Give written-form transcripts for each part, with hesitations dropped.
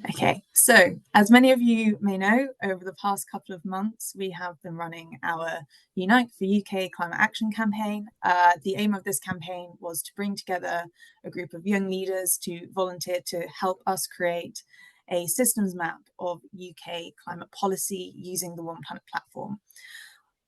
Okay, so as many of you may know, over the past couple of months, we have been running our Unite for UK Climate Action campaign. The aim of this campaign was to bring together a group of young leaders to volunteer to help us create a systems map of UK climate policy using the One Planet platform.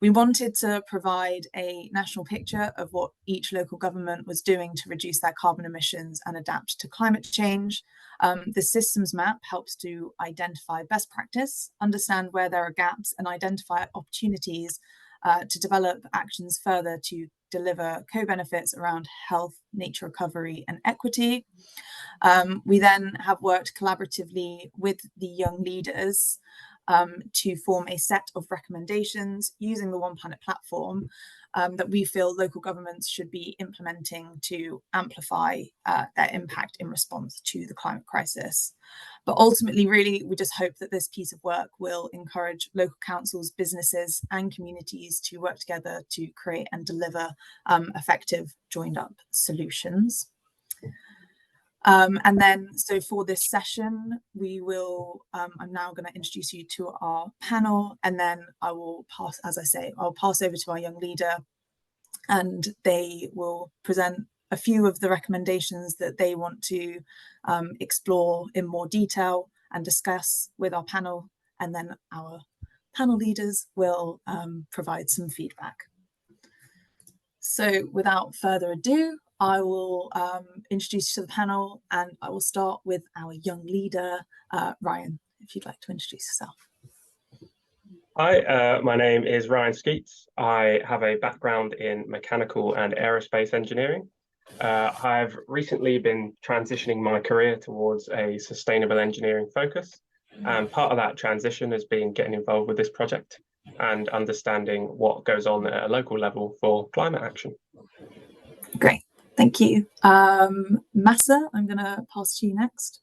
We wanted to provide a national picture of what each local government was doing to reduce their carbon emissions and adapt to climate change. The systems map helps to identify best practice, understand where there are gaps, and identify opportunities to develop actions further to deliver co-benefits around health, nature recovery, and equity. We then have worked collaboratively with the young leaders to form a set of recommendations using the One Planet platform that we feel local governments should be implementing to amplify their impact in response to the climate crisis. But ultimately, really, we just hope that this piece of work will encourage local councils, businesses, and communities to work together to create and deliver effective joined-up solutions. And then, so for this session, we will, I'm now going to introduce you to our panel, and then I will pass, as I say, I'll pass over to our young leader, and they will present a few of the recommendations that they want to explore in more detail and discuss with our panel, and then our panel leaders will provide some feedback. So without further ado, I will introduce you to the panel, and I will start with our young leader, Ryan, if you'd like to introduce yourself. Hi, my name is Ryan Skeets. I have a background in mechanical and aerospace engineering. I've recently been transitioning my career towards a sustainable engineering focus, and part of that transition has been getting involved with this project and understanding what goes on at a local level for climate action. Great. Thank you. Massa, I'm going to pass to you next.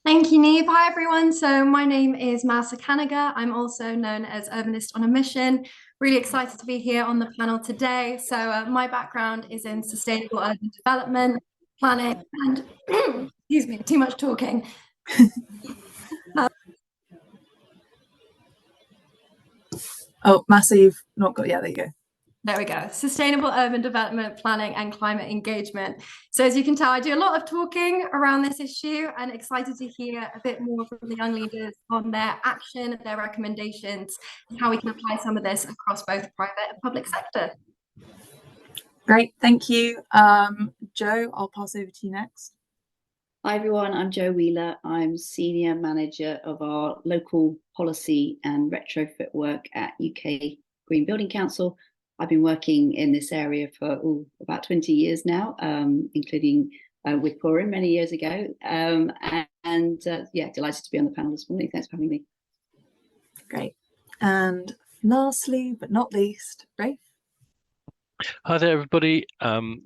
Thank you, Niamh. Hi, everyone. So my name is Massa Kanaga. I'm also known as Urbanist on a Mission. Really excited to be here on the panel today. So my background is in sustainable urban development, planning, and excuse me, too much talking. Oh, Massa, you've not got, yeah, there you go. There we go. Sustainable urban development, planning, and climate engagement. So as you can tell, I do a lot of talking around this issue, and excited to hear a bit more from the young leaders on their action, their recommendations, and how we can apply some of this across both private and public sector. Great, thank you. Jo, I'll pass over to you next. Hi everyone, I'm Jo Wheeler. I'm Senior Manager of our local policy and retrofit work at UK Green Building Council. I've been working in this area for about 20 years now, including with Purim many years ago. Yeah, delighted to be on the panel this morning. Thanks for having me. Great. And lastly, but not least, Rafe. Hi there, everybody.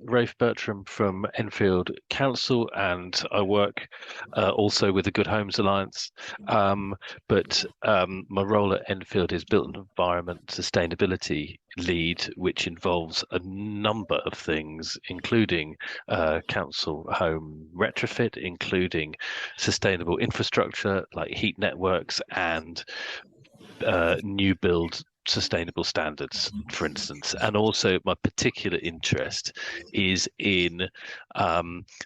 Rafe Bertram from Enfield Council, and I work also with the Good Homes Alliance. But my role at Enfield is Built Environment Sustainability Lead, which involves a number of things, including council home retrofit, including sustainable infrastructure like heat networks and new build sustainable standards, for instance. And also my particular interest is in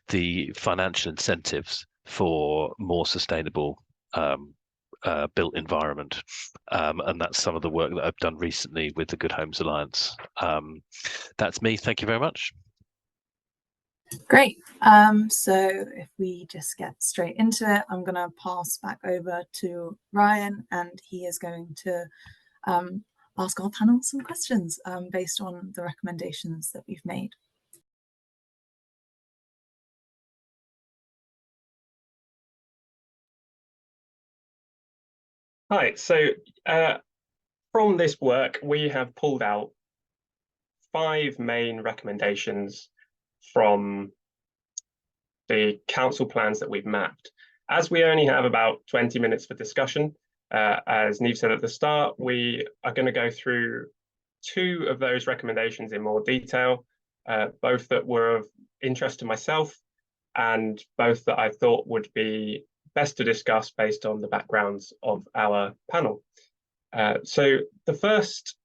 the financial incentives for more sustainable built environment, and that's some of the work that I've done recently with the Good Homes Alliance. That's me. Thank you very much. Great. So if we just get straight into it, I'm going to pass back over to Ryan, and he is going to ask our panel some questions based on the recommendations that we've made. Hi, so from this work, we have pulled out 5 main recommendations from the council plans that we've mapped. As we only have about 20 minutes for discussion, as Niamh said at the start, we are going to go through 2 of those recommendations in more detail, both that were of interest to myself and both that I thought would be best to discuss based on the backgrounds of our panel. So the first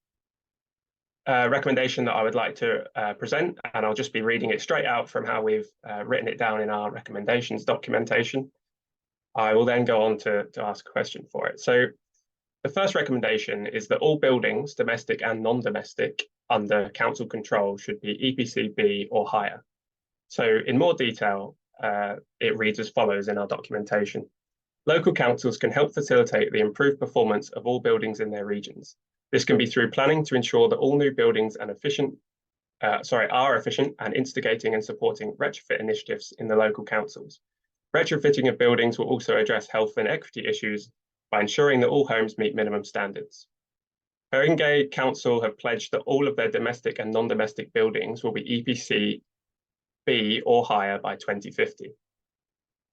recommendation that I would like to present, and I'll just be reading it straight out from how we've written it down in our recommendations documentation. I will then go on to ask a question for it. So the first recommendation is that all buildings, domestic and non-domestic, under council control should be EPC B or higher. So in more detail, it reads as follows in our documentation. Local councils can help facilitate the improved performance of all buildings in their regions. This can be through planning to ensure that all new buildings are efficient and instigating and supporting retrofit initiatives in the local councils. Retrofitting of buildings will also address health and equity issues by ensuring that all homes meet minimum standards. Haringey Council have pledged that all of their domestic and non-domestic buildings will be EPC B or higher by 2050.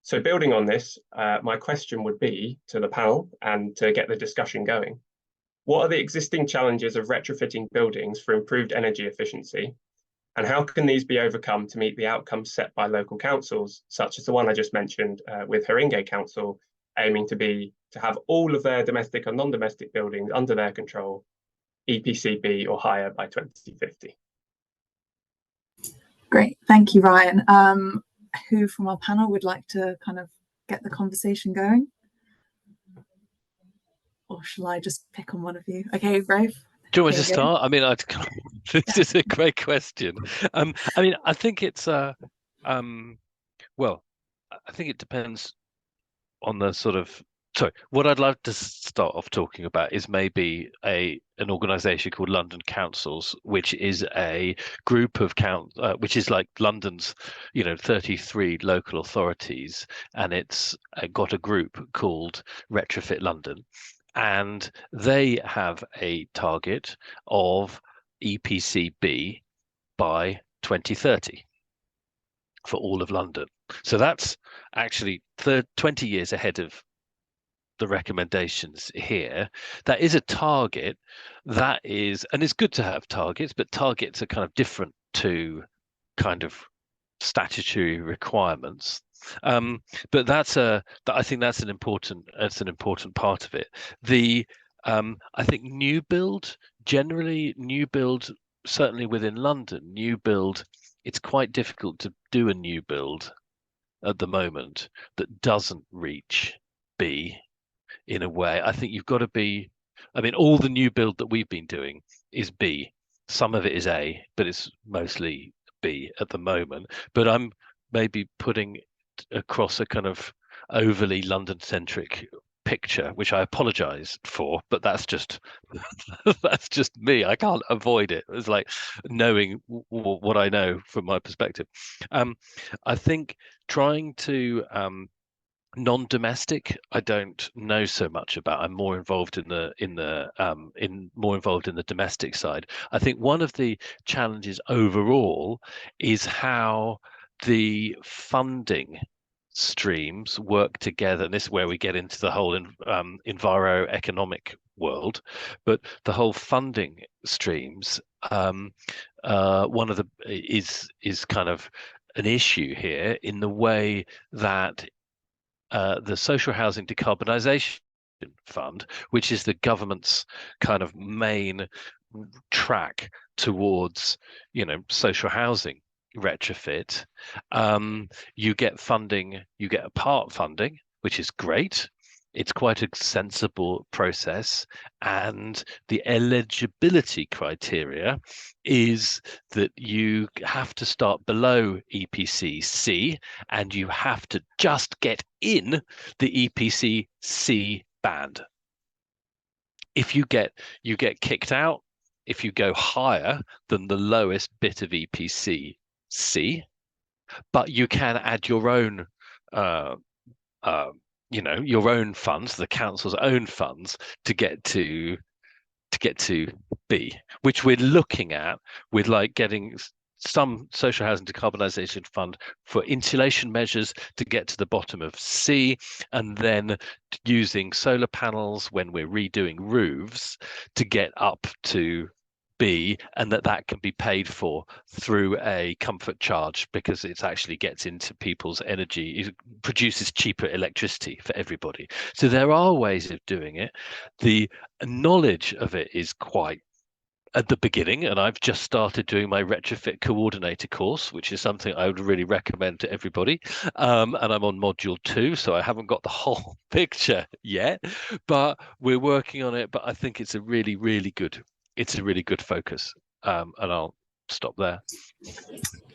So building on this, my question would be to the panel and to get the discussion going. What are the existing challenges of retrofitting buildings for improved energy efficiency? And how can these be overcome to meet the outcomes set by local councils, such as the one I just mentioned with Haringey Council, aiming to have all of their domestic and non-domestic buildings under their control, EPC B or higher by 2050? Great, thank you, Ryan. Who from our panel would like to kind of get the conversation going? Or shall I just pick on one of you? Okay, Rafe. Do you want me to start? I mean, this is a great question. I mean, I think it's well, I think it depends on the sort of. Sorry, what I'd like to start off talking about is maybe an organisation called London Councils, which is a group of which is like London's, 33 local authorities, and it's got a group called Retrofit London, and they have a target of EPC B by 2030 for all of London. So that's actually 20 years ahead of the recommendations here. That is a target. That is, and it's good to have targets, but targets are kind of different to kind of statutory requirements. But I think that's an important part of it. I think new build, certainly within London, it's quite difficult to do a new build at the moment that doesn't reach B. In a way, I think you've got to be. I mean, all the new build that we've been doing is B. Some of it is A, but it's mostly B at the moment. But I'm maybe putting across a kind of overly London-centric picture, which I apologize for, but that's just me. I can't avoid it. It's like knowing what I know from my perspective. I think trying to non-domestic, I don't know so much about. I'm more involved in the domestic side. I think one of the challenges overall is how the funding streams work together. And this is where we get into the whole enviro-economic world, but the whole funding streams, one of the is kind of an issue here in the way that the Social Housing Decarbonisation Fund, which is the government's kind of main track towards, social housing retrofit, you get funding, you get a part funding, which is great. It's quite a sensible process, and the eligibility criteria is that you have to start below EPC C, and you have to just get in the EPC C band. If you get kicked out if you go higher than the lowest bit of EPC C, but you can add your own your own funds, the council's own funds, to get to B, which we're looking at with like getting some social housing decarbonisation fund for insulation measures to get to the bottom of C, and then using solar panels when we're redoing roofs to get up to be, and that can be paid for through a comfort charge, because it actually gets into people's energy. It produces cheaper electricity for everybody. So there are ways of doing it. The knowledge of it is quite at the beginning, and I've just started doing my retrofit coordinator course, which is something I would really recommend to everybody. And I'm on module 2, so I haven't got the whole picture yet, but we're working on it. But I think it's a really good focus. And I'll stop there.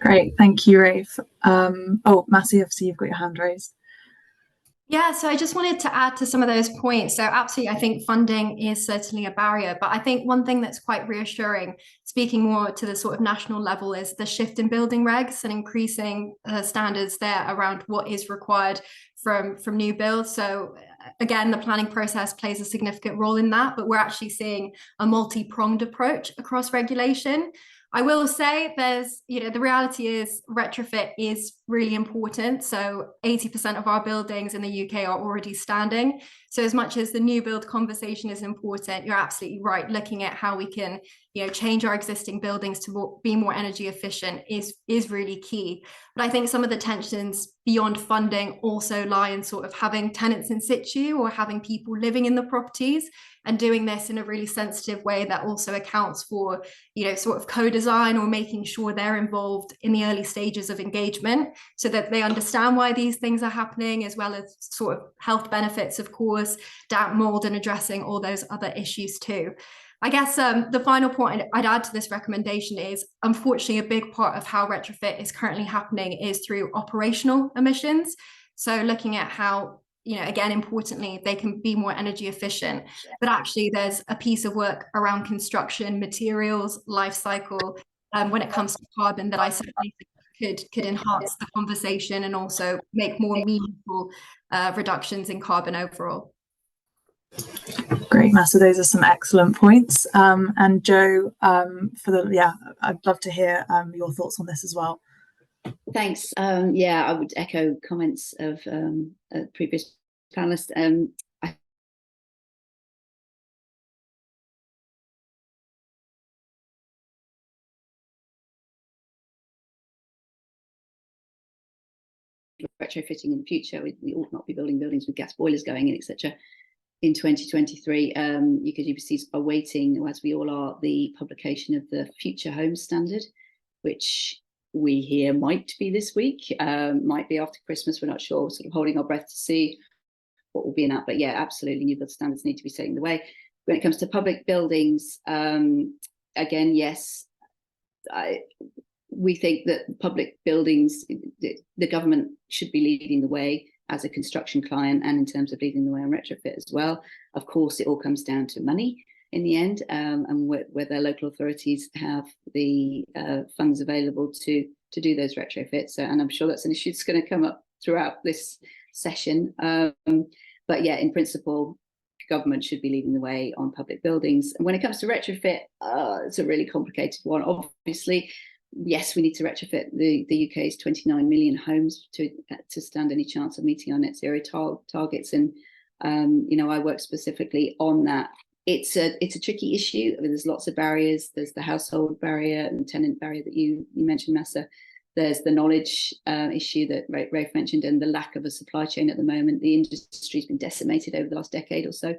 Great, thank you, Rafe. Oh, Massey, obviously you've got your hand raised. Yeah, so I just wanted to add to some of those points. So absolutely, I think funding is certainly a barrier, but I think one thing that's quite reassuring, speaking more to the sort of national level, is the shift in building regs and increasing standards there around what is required from new builds. So again, the planning process plays a significant role in that, but we're actually seeing a multi-pronged approach across regulation. I will say there's, the reality is retrofit is really important. So 80% of our buildings in the UK are already standing. So as much as the new build conversation is important, you're absolutely right. Looking at how we can, change our existing buildings to be more energy efficient is really key. But I think some of the tensions beyond funding also lie in sort of having tenants in situ or having people living in the properties, and doing this in a really sensitive way that also accounts for, sort of co-design, or making sure they're involved in the early stages of engagement so that they understand why these things are happening, as well as sort of health benefits, of course, damp mold, and addressing all those other issues too. I guess the final point I'd add to this recommendation is, unfortunately, a big part of how retrofit is currently happening is through operational emissions. So looking at how, again, importantly, they can be more energy efficient, but actually there's a piece of work around construction materials, life cycle, when it comes to carbon, that I certainly think could enhance the conversation and also make more meaningful reductions in carbon overall. Great, Massa. Those are some excellent points. And Joe, I'd love to hear your thoughts on this as well. Thanks. I would echo comments of previous panelists. Retrofitting in the future, we ought not be building buildings with gas boilers going in, etc. In 2023, UK GBCs are waiting, as we all are, the publication of the Future Homes Standard, which we hear might be this week, might be after Christmas. We're not sure. We're sort of holding our breath to see what will be in that. But yeah, absolutely, new build standards need to be setting the way. When it comes to public buildings, again, yes, we think that public buildings, the government should be leading the way as a construction client, and in terms of leading the way on retrofit as well. Of course, it all comes down to money in the end, and whether local authorities have the funds available to do those retrofits. And I'm sure that's an issue that's going to come up throughout this session. But yeah, in principle, government should be leading the way on public buildings. And when it comes to retrofit, it's a really complicated one. Obviously, yes, we need to retrofit the UK's 29 million homes to stand any chance of meeting our net zero targets. And I work specifically on that. It's a tricky issue. I mean, there's lots of barriers. There's the household barrier and tenant barrier that you mentioned, Massa. There's the knowledge issue that Rafe mentioned, and the lack of a supply chain at the moment. The industry's been decimated over the last decade or so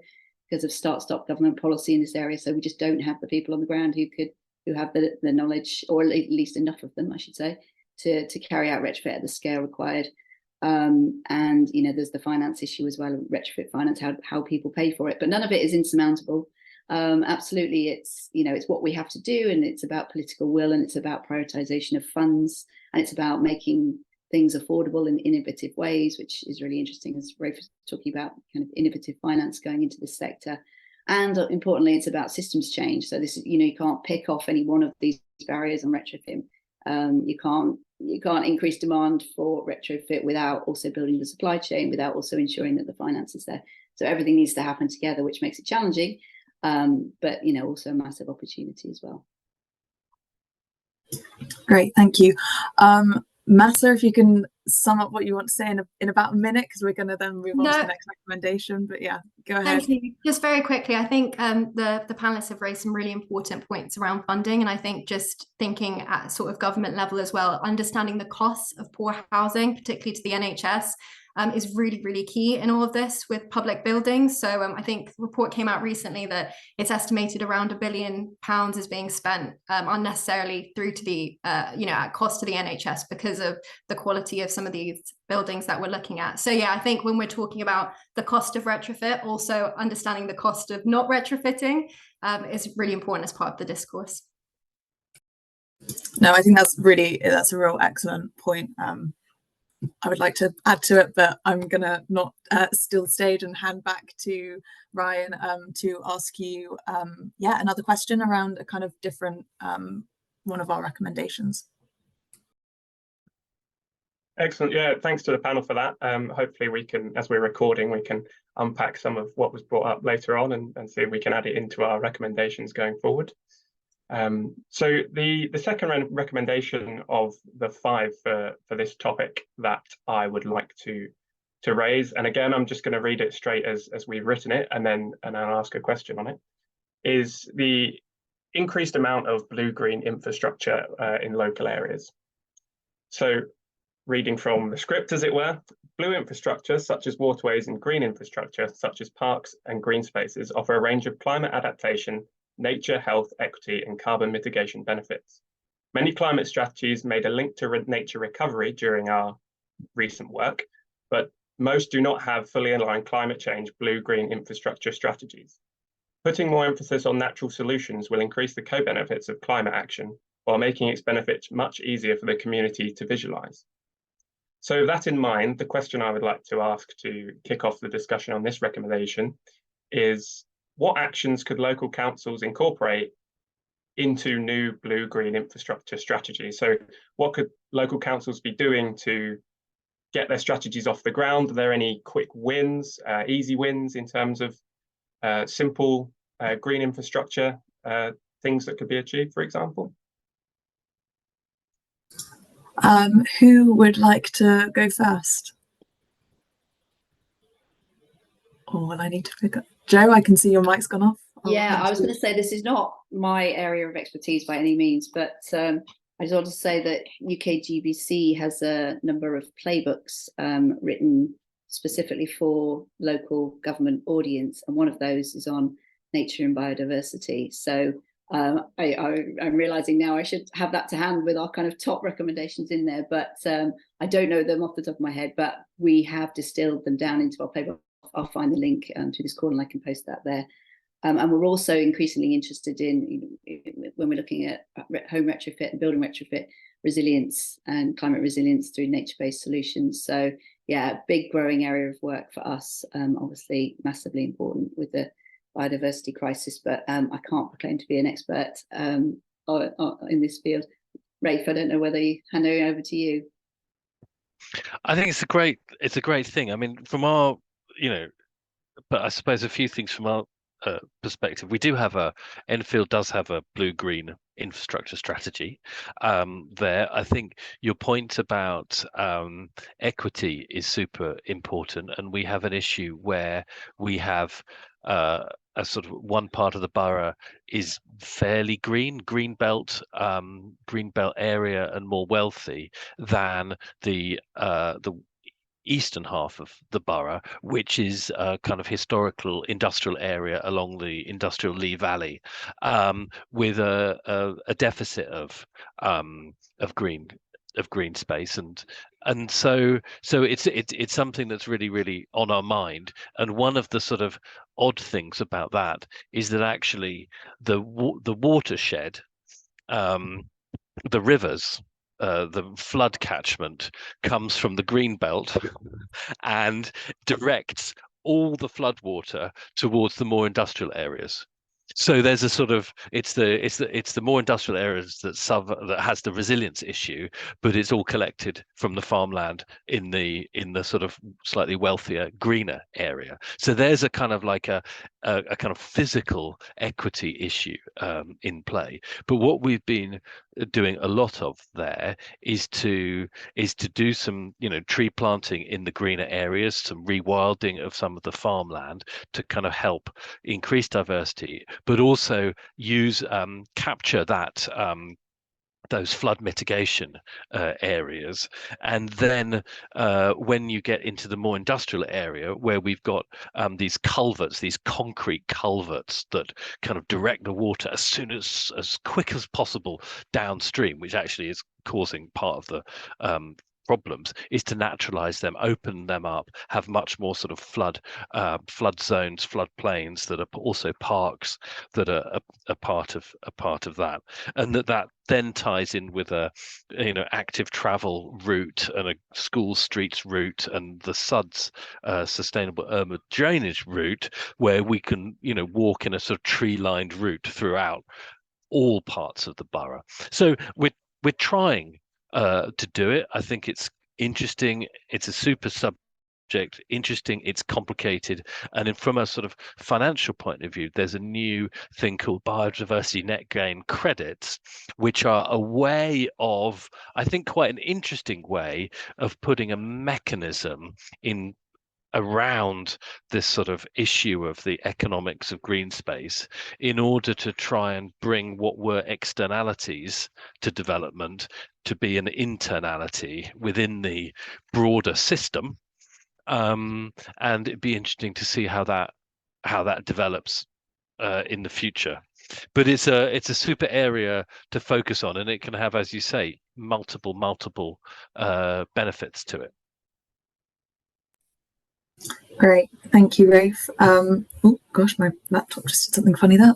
because of start-stop government policy in this area. So we just don't have the people on the ground who have the knowledge, or at least enough of them, I should say, to carry out retrofit at the scale required. And there's the finance issue as well, retrofit finance, how people pay for it. But none of it is insurmountable. Absolutely, it's what we have to do, and it's about political will, and it's about prioritization of funds, and it's about making things affordable in innovative ways, which is really interesting, as Rafe was talking about, kind of innovative finance going into this sector. And importantly, it's about systems change. So this is, you can't pick off any one of these barriers on retrofit. You can't increase demand for retrofit without also building the supply chain, without also ensuring that the finance is there. So everything needs to happen together, which makes it challenging, but also a massive opportunity as well. Great, thank you. Massa, if you can sum up what you want to say in about a minute, because we're going to then move on to the No. next recommendation. But yeah, go ahead. Thank you. Just very quickly, I think the panelists have raised some really important points around funding, and I think just thinking at sort of government level as well, understanding the costs of poor housing, particularly to the NHS, is really, really key in all of this with public buildings. So I think the report came out recently that it's estimated around £1 billion is being spent unnecessarily through to the at cost to the NHS because of the quality of some of these buildings that we're looking at. So yeah, I think when we're talking about the cost of retrofit, also understanding the cost of not retrofitting is really important as part of the discourse. No, I think that's a real excellent point. I would like to add to it, but I'm gonna not steal the stage and hand back to Ryan to ask you another question around a kind of different one of our recommendations. Excellent. Yeah, thanks to the panel for that. Hopefully we can, as we're recording, we can unpack some of what was brought up later on and see if we can add it into our recommendations going forward. So the second recommendation of the 5 for this topic that I would like to raise, and again I'm just going to read it straight as we've written it, and then ask a question on it, is the increased amount of blue-green infrastructure in local areas. So reading from the script, as it were, blue infrastructure such as waterways and green infrastructure such as parks and green spaces offer a range of climate adaptation, nature, health, equity, and carbon mitigation benefits. Many climate strategies made a link to nature recovery during our recent work, but most do not have fully aligned climate change blue-green infrastructure strategies. Putting more emphasis on natural solutions will increase the co-benefits of climate action while making its benefits much easier for the community to visualize. So with that in mind, the question I would like to ask to kick off the discussion on this recommendation is, what actions could local councils incorporate into new blue-green infrastructure strategies? So what could local councils be doing to get their strategies off the ground? Are there any quick wins, easy wins in terms of simple green infrastructure, things that could be achieved, for example? Who would like to go first? Or will I need to pick up? Joe, I can see your mic's gone off. Yeah, I was going to say this is not my area of expertise by any means, but I just want to say that UKGBC has a number of playbooks written specifically for local government audience, and one of those is on nature and biodiversity. So I'm realizing now I should have that to hand with our kind of top recommendations in there, but I don't know them off the top of my head, but we have distilled them down into our playbook. I'll find the link to this call and I can post that there. And we're also increasingly interested in, when we're looking at home retrofit and building retrofit, resilience and climate resilience through nature-based solutions. So yeah, a big growing area of work for us, obviously massively important with the biodiversity crisis, but I can't proclaim to be an expert in this field. Rafe, I don't know whether you hand it over to you. I think it's a great thing. I mean, from our, but I suppose a few things from our perspective. We do have Enfield does have a blue-green infrastructure strategy there. I think your point about equity is super important, and we have an issue where we have a sort of one part of the borough is fairly green belt area and more wealthy than the eastern half of the borough, which is a kind of historical industrial area along the industrial Lee Valley, with a deficit of green space, and so it's something that's really on our mind. And one of the sort of odd things about that is that actually the watershed, the rivers, the flood catchment comes from the green belt and directs all the flood water towards the more industrial areas. So there's a sort of it's the more industrial areas that has the resilience issue, but it's all collected from the farmland in the sort of slightly wealthier, greener area. So there's a kind of like a kind of physical equity issue in play. But what we've been doing a lot of there is to do some, tree planting in the greener areas, some rewilding of some of the farmland to kind of help increase diversity, but also use capture that those flood mitigation areas. And then when you get into the more industrial area where we've got these culverts, these concrete culverts that kind of direct the water as quick as possible downstream, which actually is causing part of the problems, is to naturalize them, open them up, have much more sort of flood zones, flood plains that are also parks that are a part of that, and that then ties in with a active travel route and a school streets route and the SUDS sustainable urban drainage route, where we can walk in a sort of tree-lined route throughout all parts of the borough. So we're trying to do it. I think it's interesting. It's a super subject, interesting, it's complicated, and then from a sort of financial point of view, there's a new thing called biodiversity net gain credits, which are a way of, I think, quite an interesting way of putting a mechanism in around this sort of issue of the economics of green space in order to try and bring what were externalities to development to be an internality within the broader system. And it'd be interesting to see how that develops in the future. But it's a super area to focus on, and it can have, as you say, multiple benefits to it. Great, thank you, Rafe. Oh gosh, my laptop just did something funny there.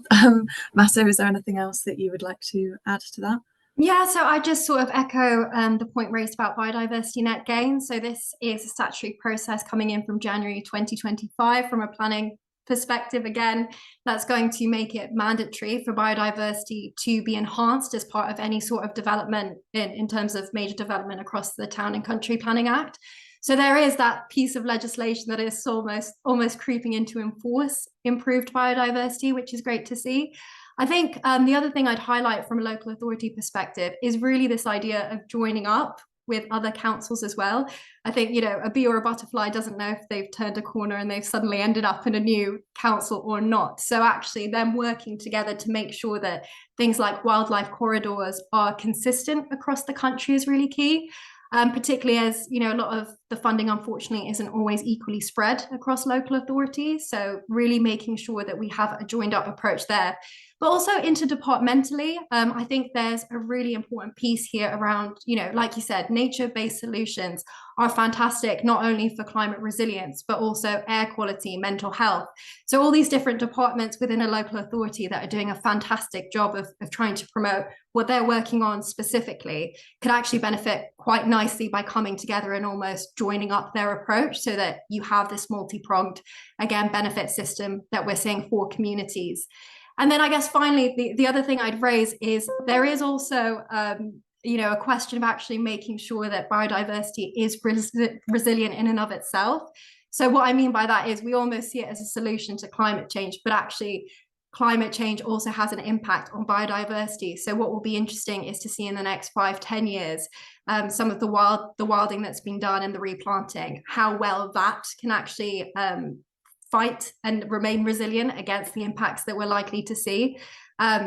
Masso, is there anything else that you would like to add to that? Yeah, so I just sort of echo the point raised about biodiversity net gain. So this is a statutory process coming in from January 2025 from a planning perspective. Again, that's going to make it mandatory for biodiversity to be enhanced as part of any sort of development in terms of major development across the Town and Country Planning Act. So there is that piece of legislation that is almost creeping in to enforce improved biodiversity, which is great to see. I think the other thing I'd highlight from a local authority perspective is really this idea of joining up with other councils as well. I think, a bee or a butterfly doesn't know if they've turned a corner and they've suddenly ended up in a new council or not. So actually them working together to make sure that things like wildlife corridors are consistent across the country is really key. Particularly as, a lot of the funding, unfortunately, isn't always equally spread across local authorities. So really making sure that we have a joined up approach there. But also interdepartmentally, I think there's a really important piece here around, like you said, nature-based solutions are fantastic, not only for climate resilience, but also air quality, mental health. So all these different departments within a local authority that are doing a fantastic job of trying to promote what they're working on specifically could actually benefit quite nicely by coming together and almost joining up their approach so that you have this multi-pronged, again, benefit system that we're seeing for communities. And then I guess finally, the other thing I'd raise is there is also, a question of actually making sure that biodiversity is resilient in and of itself. So what I mean by that is we almost see it as a solution to climate change, but actually climate change also has an impact on biodiversity. So what will be interesting is to see in the next 5-10 years, some of the wilding that's been done and the replanting, how well that can actually fight and remain resilient against the impacts that we're likely to see.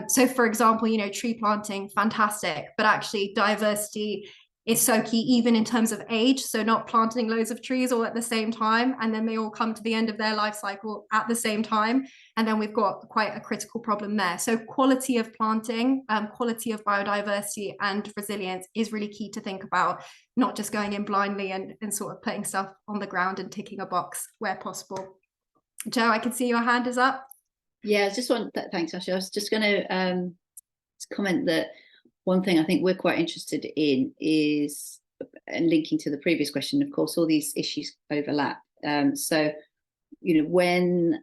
So for example, tree planting, fantastic, but actually diversity is so key, even in terms of age. So not planting loads of trees all at the same time, and then they all come to the end of their life cycle at the same time. And then we've got quite a critical problem there. So quality of planting, quality of biodiversity and resilience is really key to think about, not just going in blindly and sort of putting stuff on the ground and ticking a box where possible. Joe, I can see your hand is up. Yeah, thanks, Ashley. I was just going to comment that one thing I think we're quite interested in is, and linking to the previous question, of course, all these issues overlap. So, when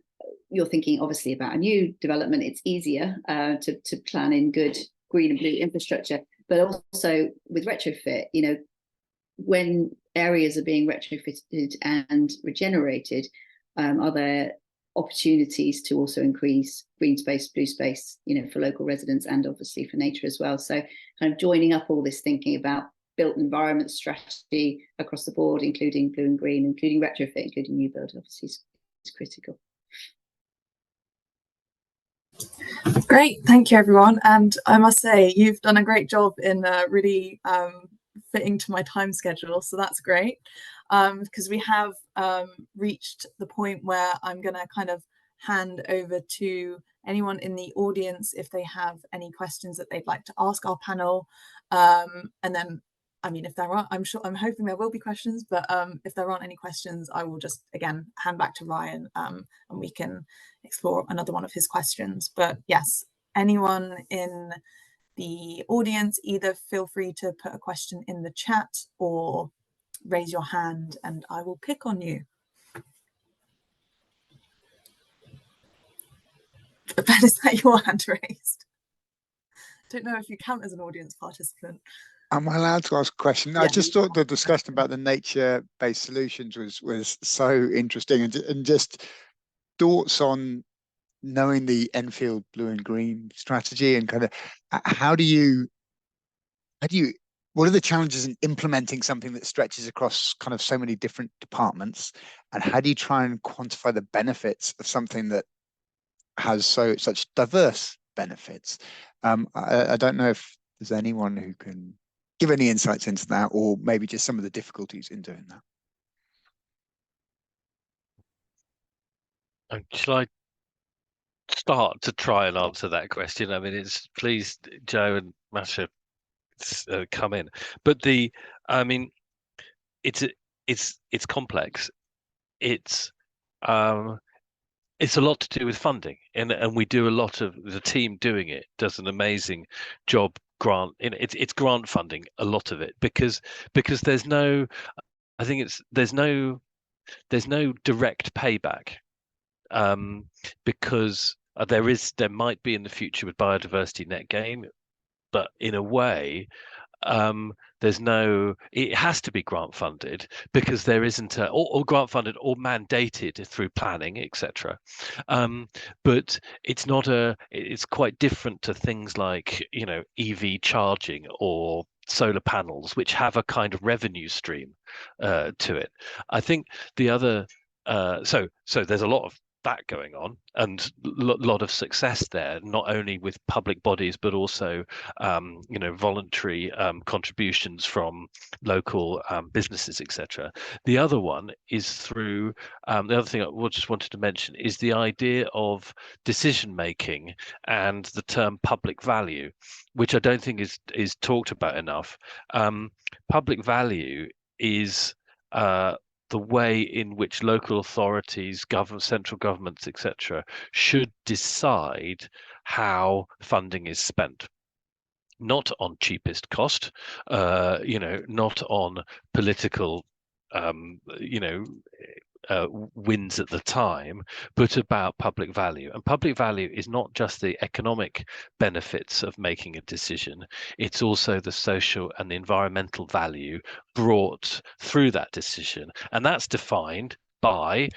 you're thinking obviously about a new development, it's easier to plan in good green and blue infrastructure, but also with retrofit, when areas are being retrofitted and regenerated, are there opportunities to also increase green space, blue space, for local residents and obviously for nature as well. So kind of joining up all this thinking about built environment strategy across the board, including blue and green, including retrofit, including new build, obviously is critical. Great, thank you everyone. And I must say, you've done a great job in really fitting to my time schedule, so that's great. Because we have reached the point where I'm going to kind of hand over to anyone in the audience if they have any questions that they'd like to ask our panel. And then, I mean, if there are, I'm hoping there will be questions, but if there aren't any questions, I will just, again, hand back to Ryan and we can explore another one of his questions. But yes, anyone in the audience, either feel free to put a question in the chat or raise your hand and I will pick on you. Ben, is that your hand raised? Don't know if you count as an audience participant. Am I allowed to ask a question? Yeah. I just thought the discussion about the nature-based solutions was so interesting, and just thoughts on knowing the Enfield blue and green strategy, and kind of what are the challenges in implementing something that stretches across kind of so many different departments, and how do you try and quantify the benefits of something that has such diverse benefits? I don't know if there's anyone who can give any insights into that, or maybe just some of the difficulties in doing that. Shall I start to try and answer that question? I mean, please, Joe and Masha, come in. But I mean, it's complex. It's a lot to do with funding, and we do a lot of the team doing it does an amazing job. It's grant funding, a lot of it, because there's no direct payback, because there might be in the future with biodiversity net gain, but in a way it has to be grant funded, because there isn't or grant funded or mandated through planning, etc. But it's quite different to things like EV charging or solar panels, which have a kind of revenue stream to it. I think the other so there's a lot of that going on, and a lot of success there, not only with public bodies but also voluntary contributions from local businesses, etc. The other one is through the other thing I just wanted to mention is the idea of decision making and the term public value, which I don't think is talked about enough. Public value is the way in which local authorities, central governments, etc., should decide how funding is spent. Not on cheapest cost, not on political, wins at the time, but about public value. And public value is not just the economic benefits of making a decision, it's also the social and the environmental value brought through that decision. And that's defined by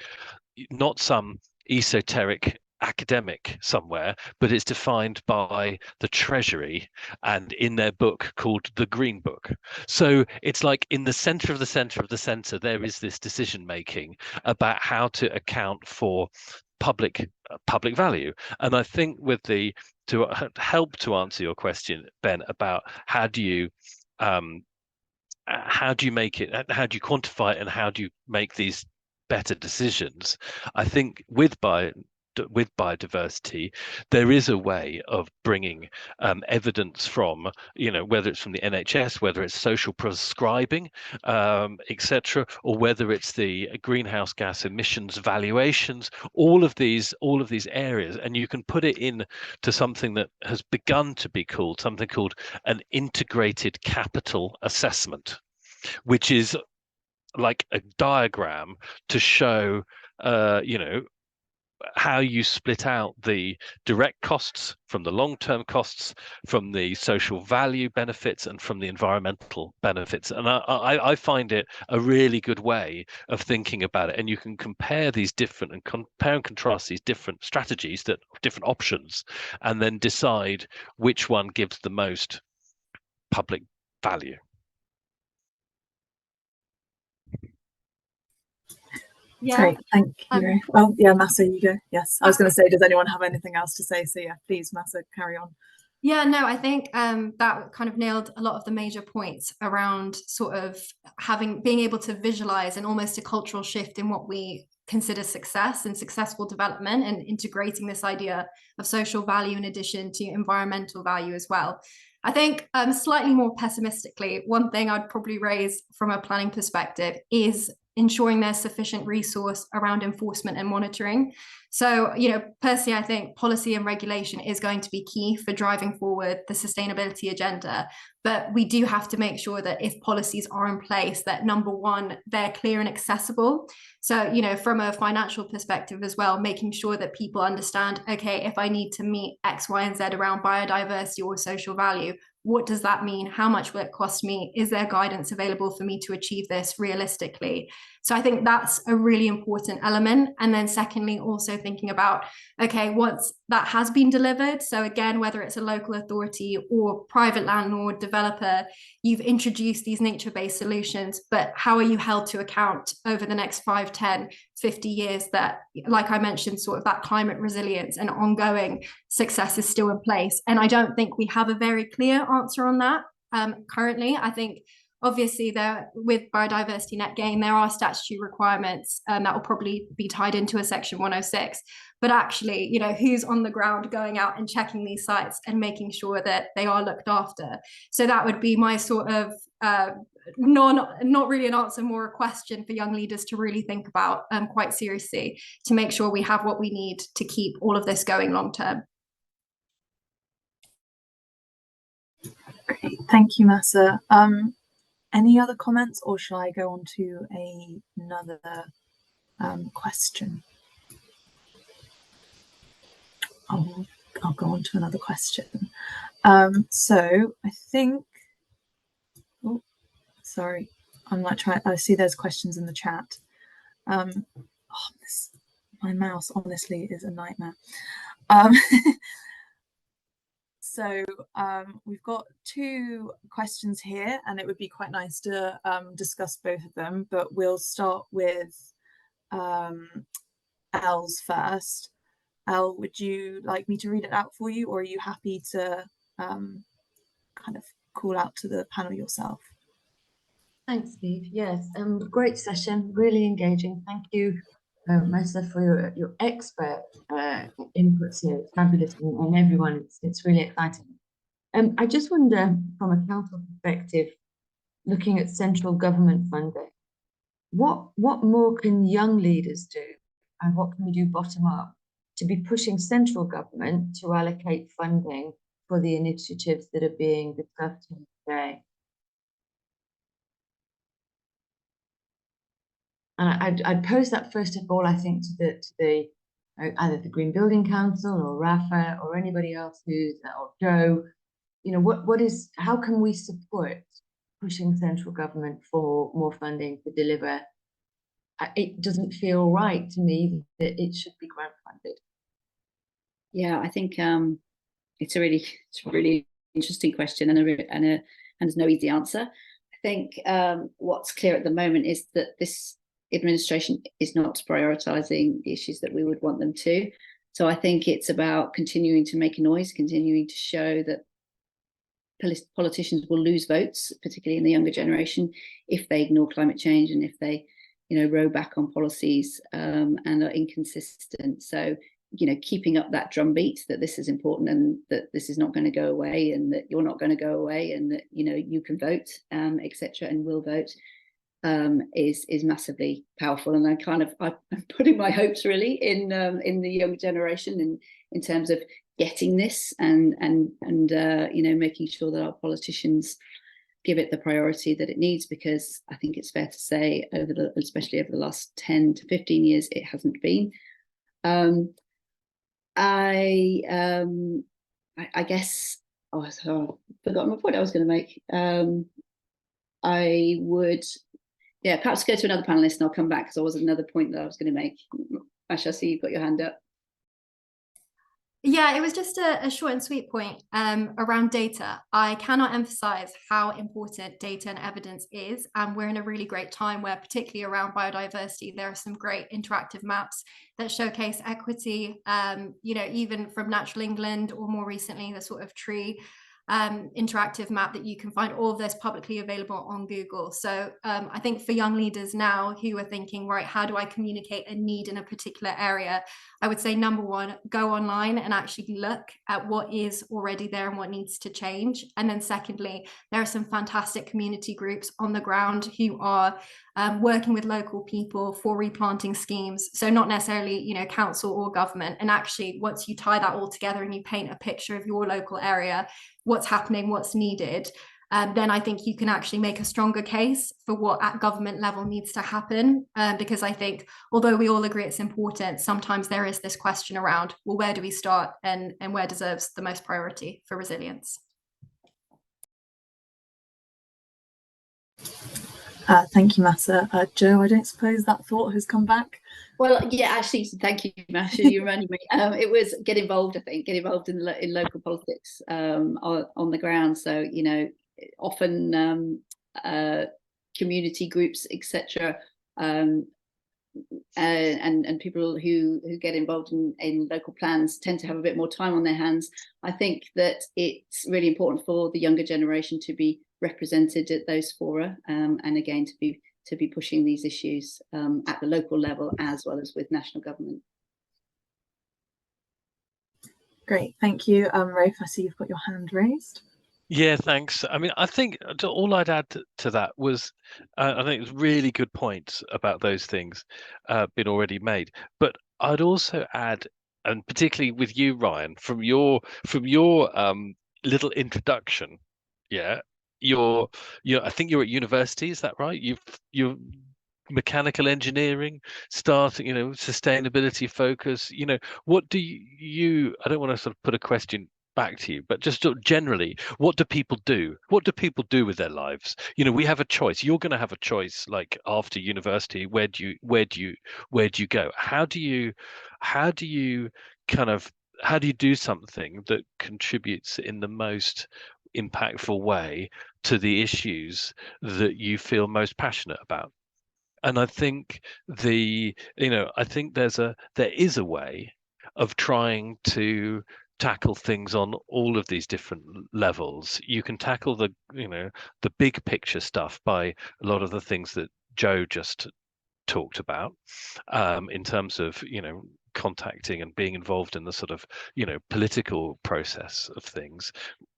not some esoteric academic somewhere, but it's defined by the Treasury and in their book called the Green Book. So it's like in the center of the center of the center, there is this decision making about how to account for public value. And I think to help to answer your question, Ben, about how do you make it, how do you quantify it, and how do you make these better decisions? I think with biodiversity, there is a way of bringing evidence from, whether it's from the NHS, whether it's social prescribing, etc., or whether it's the greenhouse gas emissions valuations, all of these areas, and you can put it in to something that has begun to be called an integrated capital assessment, which is like a diagram to show how you split out the direct costs from the long-term costs, from the social value benefits, and from the environmental benefits. And I find it a really good way of thinking about it. And you can compare these different and compare and contrast these different strategies, that different options, and then decide which one gives the most public value. Yeah. Great, thank you. Oh, yeah, Massa, you go. Yes, I was going to say, does anyone have anything else to say? So yeah, please, Massa, carry on. Yeah, no, I think that kind of nailed a lot of the major points around sort of being able to visualize and almost a cultural shift in what we consider success and successful development, and integrating this idea of social value in addition to environmental value as well. I think slightly more pessimistically, one thing I'd probably raise from a planning perspective is ensuring there's sufficient resource around enforcement and monitoring. So, personally, I think policy and regulation is going to be key for driving forward the sustainability agenda. But we do have to make sure that if policies are in place, that number one, they're clear and accessible. So, from a financial perspective as well, making sure that people understand, okay, if I need to meet X, Y, and Z around biodiversity or social value, what does that mean? How much will it cost me? Is there guidance available for me to achieve this realistically? So I think that's a really important element. And then secondly, also thinking about, okay, once that has been delivered, so again, whether it's a local authority or private landlord, developer, you've introduced these nature-based solutions, but how are you held to account over the next 5, 10, 50 years that, like I mentioned, sort of that climate resilience and ongoing success is still in place? And I don't think we have a very clear answer on that currently. I think obviously there, with biodiversity net gain, there are statutory requirements that will probably be tied into a section 106, but actually, who's on the ground going out and checking these sites and making sure that they are looked after? So that would be my sort of not really an answer, more a question for young leaders to really think about quite seriously, to make sure we have what we need to keep all of this going long term. Great, thank you, Massa. Any other comments, or shall I go on to another question? I'll go on to another question. So I think, oh, sorry, I'm like trying, I see there's questions in the chat. My mouse honestly is a nightmare. So we've got 2 questions here, and it would be quite nice to discuss both of them, but we'll start with Elle's first. Elle, would you like me to read it out for you, or are you happy to kind of call out to the panel yourself? Thanks, Steve. Yes, great session, really engaging. Thank you, Massa, for your expert inputs here. It's fabulous, and everyone, it's really exciting. I just wonder, from a council perspective, looking at central government funding, what more can young leaders do, and what can we do bottom up to be pushing central government to allocate funding for the initiatives that are being discussed here today? And I'd pose that first of all, I think, to the either the Green Building Council or Rafa or anybody else or Joe. How can we support pushing central government for more funding to deliver? It doesn't feel right to me that it should be grant funded. Yeah, I think it's a really interesting question, and there's no easy answer. I think what's clear at the moment is that this administration is not prioritizing the issues that we would want them to. So I think it's about continuing to make a noise, continuing to show that politicians will lose votes, particularly in the younger generation, if they ignore climate change and if they, row back on policies and are inconsistent. So, keeping up that drumbeat that this is important and that this is not going to go away and that you're not going to go away and that, you can vote, etc., and will vote, is massively powerful. And I'm putting my hopes really in the younger generation in terms of getting this and making sure that our politicians give it the priority that it needs, because I think it's fair to say especially over the last 10 to 15 years, it hasn't been. I guess, oh, so I've forgotten what point I was going to make. I would, yeah, perhaps go to another panelist and I'll come back because there was another point that I was going to make. Ash, I see you've got your hand up. Yeah, it was just a short and sweet point around data. I cannot emphasize how important data and evidence is. And we're in a really great time where, particularly around biodiversity, there are some great interactive maps that showcase equity, even from Natural England, or more recently, the sort of tree interactive map that you can find. All of this publicly available on Google. So I think for young leaders now who are thinking, right, how do I communicate a need in a particular area? I would say, number one, go online and actually look at what is already there and what needs to change. And then secondly, there are some fantastic community groups on the ground who are working with local people for replanting schemes. So not necessarily, council or government. And actually, once you tie that all together and you paint a picture of your local area, what's happening, what's needed, then I think you can actually make a stronger case for what at government level needs to happen. Because I think, although we all agree it's important, sometimes there is this question around, well, where do we start and where deserves the most priority for resilience? Thank you, Massa. Jo, I don't suppose that thought has come back? Well, yeah, actually, thank you, Masha. You reminded me. It was get involved. I think get involved in local politics on the ground. So often community groups, etc., and people who get involved in local plans tend to have a bit more time on their hands. I think that it's really important for the younger generation to be represented at those fora, and again to be pushing these issues at the local level as well as with national government. Great, thank you. Rafe, I see you've got your hand raised. Yeah, thanks. I mean, I think all I'd add to that was, I think it was really good points about those things been already made. But I'd also add, and particularly with you, Ryan, from your little introduction, yeah, I think you're at university, is that right? You're mechanical engineering, starting, sustainability focus. What do you? I don't want to sort of put a question back to you, but just sort of generally, what do people do? What do people do with their lives? We have a choice. You're going to have a choice, like after university, where do you go? How do you do something that contributes in the most impactful way to the issues that you feel most passionate about? And I think I think there is a way of trying to tackle things on all of these different levels. You can tackle the big picture stuff by a lot of the things that Jo just talked about, in terms of contacting and being involved in the sort of political process of things.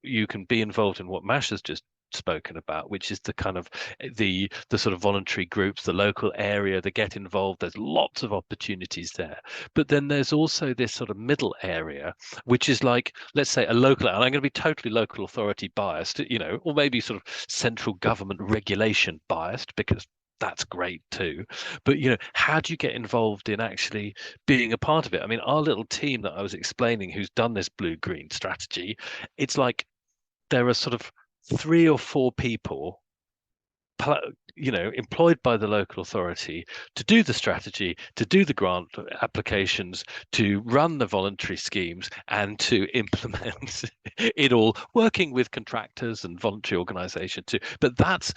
You can be involved in what Mash has just spoken about, which is the kind of the sort of voluntary groups, the local area that get involved. There's lots of opportunities there, but then there's also this sort of middle area, which is like, let's say, a local, and I'm going to be totally local authority biased, or maybe sort of central government regulation biased, because that's great too. But how do you get involved in actually being a part of it? I mean, our little team that I was explaining, who's done this blue-green strategy, it's like there are sort of 3 or 4 people employed by the local authority to do the strategy, to do the grant applications, to run the voluntary schemes, and to implement it all, working with contractors and voluntary organisation too. But that's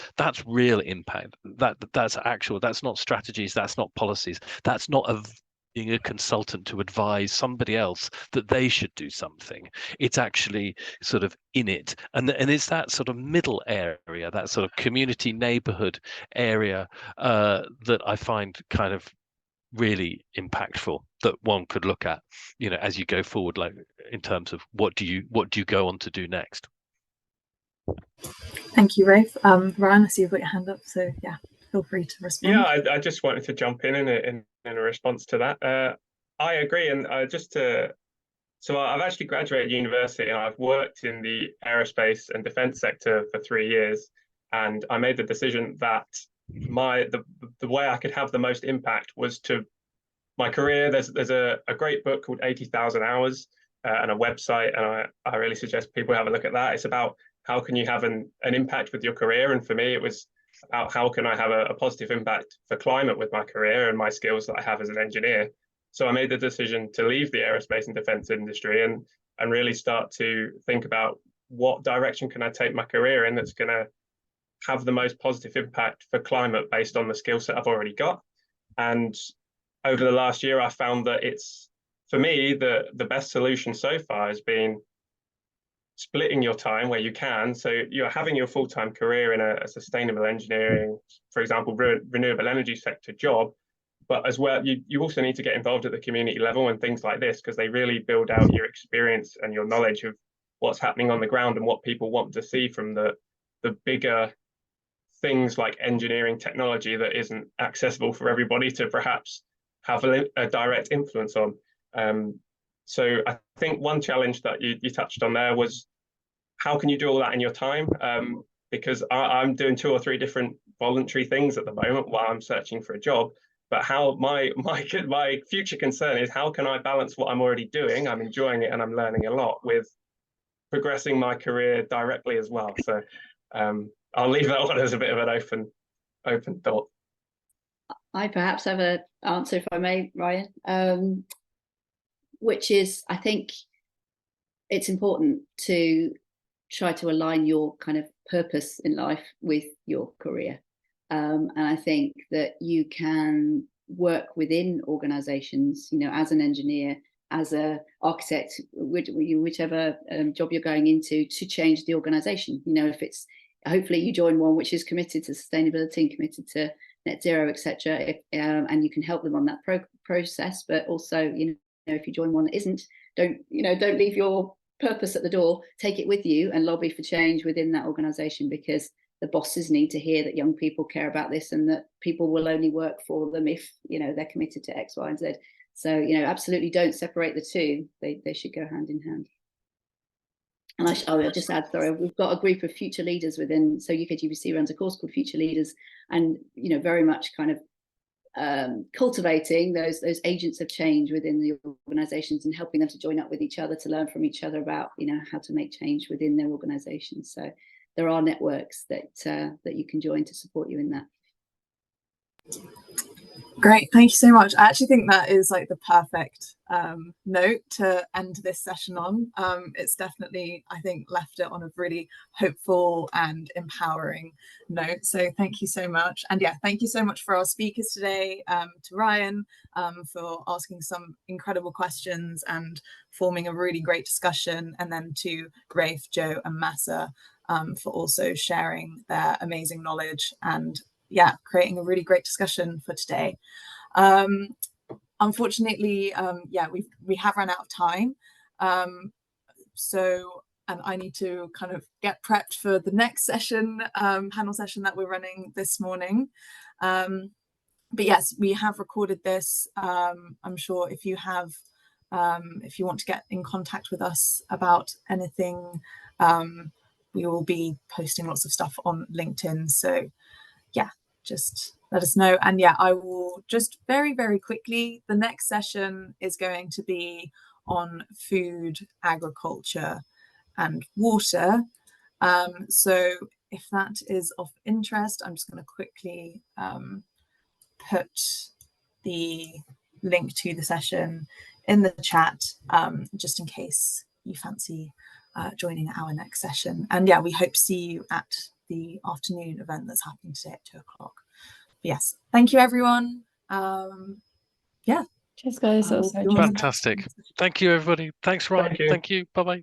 real impact. That's actual. That's not strategies. That's not policies. That's not being a consultant to advise somebody else that they should do something. It's actually sort of in it, and it's that sort of middle area, that sort of community neighborhood area, that I find kind of really impactful, that one could look at, as you go forward, like in terms of what do you go on to do next. Thank you, Rafe. Ryan, I see you've got your hand up, so yeah, feel free to respond. Yeah, I just wanted to jump in a response to that. I agree, and so I've actually graduated university and I've worked in the aerospace and defense sector for 3 years, and I made the decision that the way I could have the most impact was to my career, there's a great book called 80,000 Hours and a website, and I really suggest people have a look at that. It's about how can you have an impact with your career, and for me it was about how can I have a positive impact for climate with my career and my skills that I have as an engineer. So I made the decision to leave the aerospace and defence industry and really start to think about what direction can I take my career in that's going to have the most positive impact for climate based on the skill set I've already got. And over the last year, I found that it's, for me, the best solution so far has been splitting your time where you can. So you're having your full-time career in a sustainable engineering, for example, renewable energy sector job, but as well, you also need to get involved at the community level and things like this, because they really build out your experience and your knowledge of what's happening on the ground and what people want to see from the bigger things like engineering technology that isn't accessible for everybody to perhaps have a direct influence on. So I think one challenge that you touched on there was how can you do all that in your time? Because I'm doing 2 or 3 different voluntary things at the moment while I'm searching for a job. But how my future concern is how can I balance what I'm already doing? I'm enjoying it and I'm learning a lot with progressing my career directly as well. So I'll leave that one as a bit of an open thought. I perhaps have an answer, if I may, Ryan, which is, I think it's important to try to align your kind of purpose in life with your career. And I think that you can work within organizations, you know, as an engineer, as an architect, whichever job you're going into, to change the organization. You know, if it's, hopefully you join one which is committed to sustainability and committed to net zero, etc., and you can help them on that process. But also, you know, if you join one that isn't, don't leave your purpose at the door. Take it with you and lobby for change within that organization, because the bosses need to hear that young people care about this and that people will only work for them if, you know, they're committed to X, Y, and Z. So, you know, absolutely don't separate the two. They should go hand in hand. And I'll just add, sorry, we've got a group of future leaders within, so UKGBC runs a course called Future Leaders, and, you know, very much kind of cultivating those agents of change within the organizations and helping them to join up with each other, to learn from each other about, you know, how to make change within their organizations. So there are networks that you can join to support you in that. Great, thank you so much. I actually think that is like the perfect note to end this session on. It's definitely, I think, left it on a really hopeful and empowering note. So thank you so much. And yeah, thank you so much for our speakers today, to Ryan for asking some incredible questions and forming a really great discussion, and then to Rafe, Joe and Massa for also sharing their amazing knowledge and creating a really great discussion for today. Unfortunately, we have run out of time. And I need to kind of get prepped for the next session, panel session that we're running this morning. But yes, we have recorded this. I'm sure if you want to get in contact with us about anything, we will be posting lots of stuff on LinkedIn. So yeah, just let us know. And yeah, I will just very, very quickly, the next session is going to be on food, agriculture and water. So if that is of interest, I'm just going to quickly put the link to the session in the chat, just in case you fancy joining our next session. And yeah, we hope to see you at the afternoon event that's happening today at 2 o'clock. Yes, thank you everyone. Yeah. Cheers guys. Fantastic. Thank you everybody. Thanks Ryan. Thank you. Bye-bye.